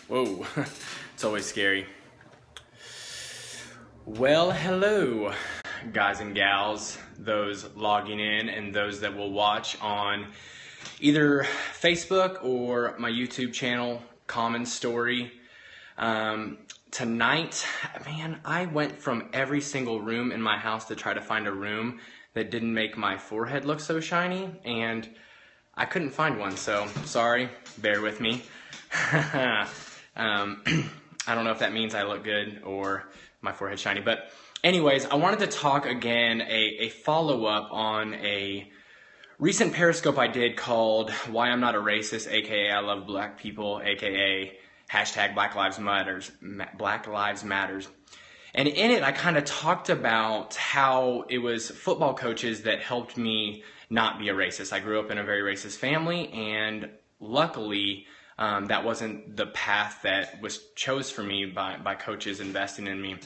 Whoa, it's always scary. Well, hello, guys and gals, those logging in and those that will watch on either Facebook or my YouTube channel, Common Story. Tonight, man, I went from every single room in my house to try to find a room that didn't make my forehead look so shiny, and I couldn't find one, so sorry, bear with me. I don't know if that means I look good or my forehead shiny, but anyways, I wanted to talk again, a follow-up on a recent Periscope I did called Why I'm Not a Racist, aka I Love Black People, aka hashtag Black Lives Matters, Black Lives Matters. And in it, I kind of talked about how it was football coaches that helped me not be a racist. I grew up in a very racist family, and luckily, that wasn't the path that was chose for me by coaches investing in me.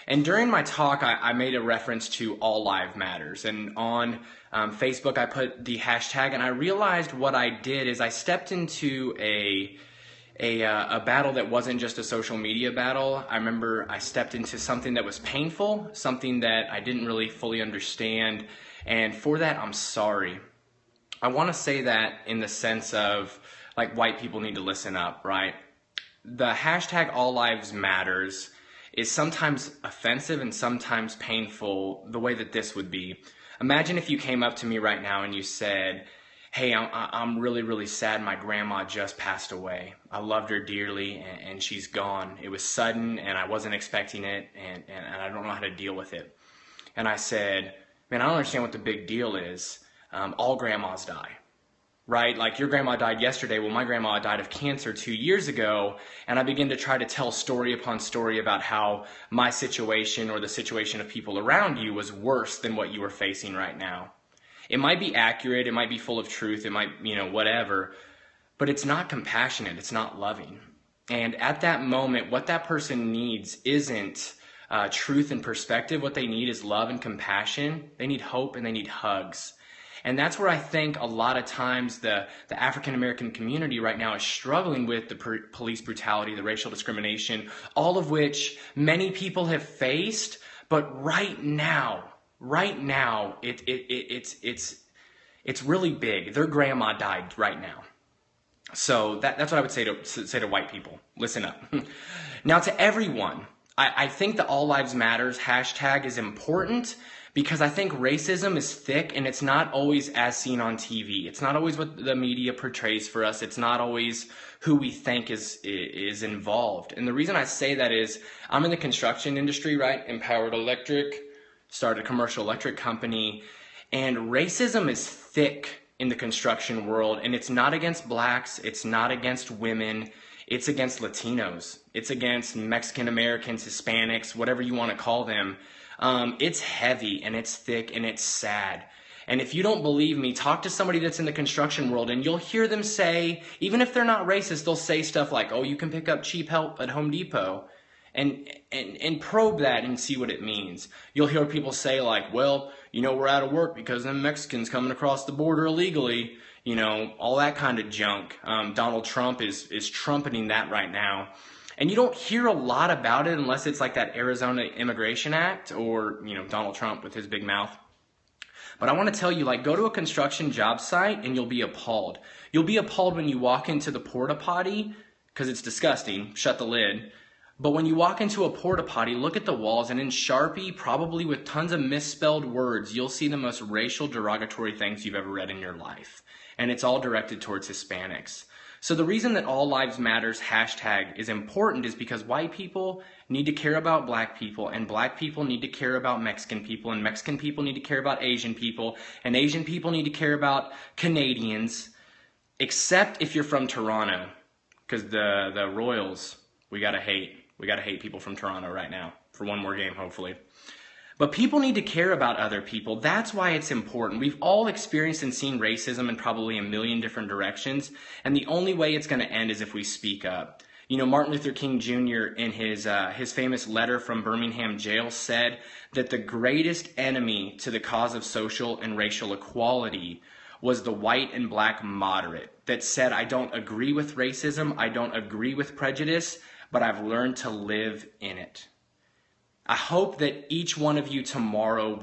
And during my talk, I made a reference to All Lives Matters. And on Facebook, I put the hashtag, and I realized what I did is I stepped into a battle that wasn't just a social media battle. I remember I stepped into something that was painful, something that I didn't really fully understand. And for that, I'm sorry. I want to say that in the sense of, like, white people need to listen up, right? The hashtag All Lives Matters is sometimes offensive and sometimes painful the way that this would be. Imagine if you came up to me right now and you said, hey, I'm really, really sad my grandma just passed away. I loved her dearly and she's gone. It was sudden and I wasn't expecting it and I don't know how to deal with it. And I said, man, I don't understand what the big deal is. All grandmas die. Right? Like, your grandma died yesterday. Well, my grandma died of cancer 2 years ago, and I begin to try to tell story upon story about how my situation or the situation of people around you was worse than what you were facing right now. It might be accurate, it might be full of truth, it might, whatever, but it's not compassionate, it's not loving. And at that moment, what that person needs isn't truth and perspective. What they need is love and compassion. They need hope and they need hugs. And that's where I think a lot of times the African American community right now is struggling with the police brutality, the racial discrimination, all of which many people have faced. But right now, it's really big. Their grandma died right now. So that's what I would say to white people. Listen up. Now, to everyone, I think the All Lives Matters hashtag is important, because I think racism is thick and it's not always as seen on TV. It's not always what the media portrays for us. It's not always who we think is involved. And the reason I say that is I'm in the construction industry, right? Empowered Electric, started a commercial electric company, and racism is thick in the construction world. And it's not against blacks. It's not against women. It's against Latinos. It's against Mexican Americans, Hispanics, whatever you want to call them. It's heavy and it's thick and it's sad. And if you don't believe me, talk to somebody that's in the construction world and you'll hear them say, even if they're not racist, they'll say stuff like, oh, you can pick up cheap help at Home Depot, and probe that and see what it means. You'll hear people say, like, well, we're out of work because them Mexicans coming across the border illegally, all that kind of junk. Donald Trump is trumpeting that right now. And you don't hear a lot about it unless it's like that Arizona Immigration Act or, Donald Trump with his big mouth. But I want to tell you, like, go to a construction job site and you'll be appalled. You'll be appalled when you walk into the porta potty, because it's disgusting. Shut the lid. But when you walk into a porta potty, look at the walls, and in Sharpie, probably with tons of misspelled words, you'll see the most racial, derogatory things you've ever read in your life. And it's all directed towards Hispanics. So the reason that All Lives Matters hashtag is important is because white people need to care about black people, and black people need to care about Mexican people, and Mexican people need to care about Asian people, and Asian people need to care about Canadians, except if you're from Toronto, because the Royals, we gotta hate people from Toronto right now for one more game, hopefully. But people need to care about other people. That's why it's important. We've all experienced and seen racism in probably a million different directions, and the only way it's going to end is if we speak up. Martin Luther King Jr. in his famous letter from Birmingham jail said that the greatest enemy to the cause of social and racial equality was the white and black moderate that said, I don't agree with racism, I don't agree with prejudice, but I've learned to live in it. I hope that each one of you tomorrow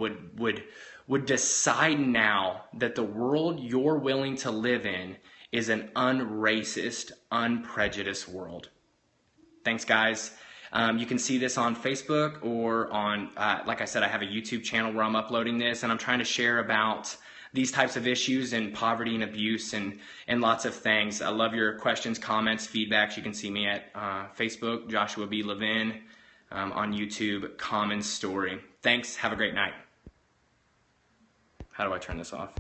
would decide now that the world you're willing to live in is an unracist, unprejudiced world. Thanks, guys. You can see this on Facebook or on, like I said, I have a YouTube channel where I'm uploading this, and I'm trying to share about these types of issues and poverty and abuse and lots of things. I love your questions, comments, feedbacks. You can see me at Facebook, Joshua B. Levin, on YouTube, Common Story. Thanks. Have a great night. How do I turn this off?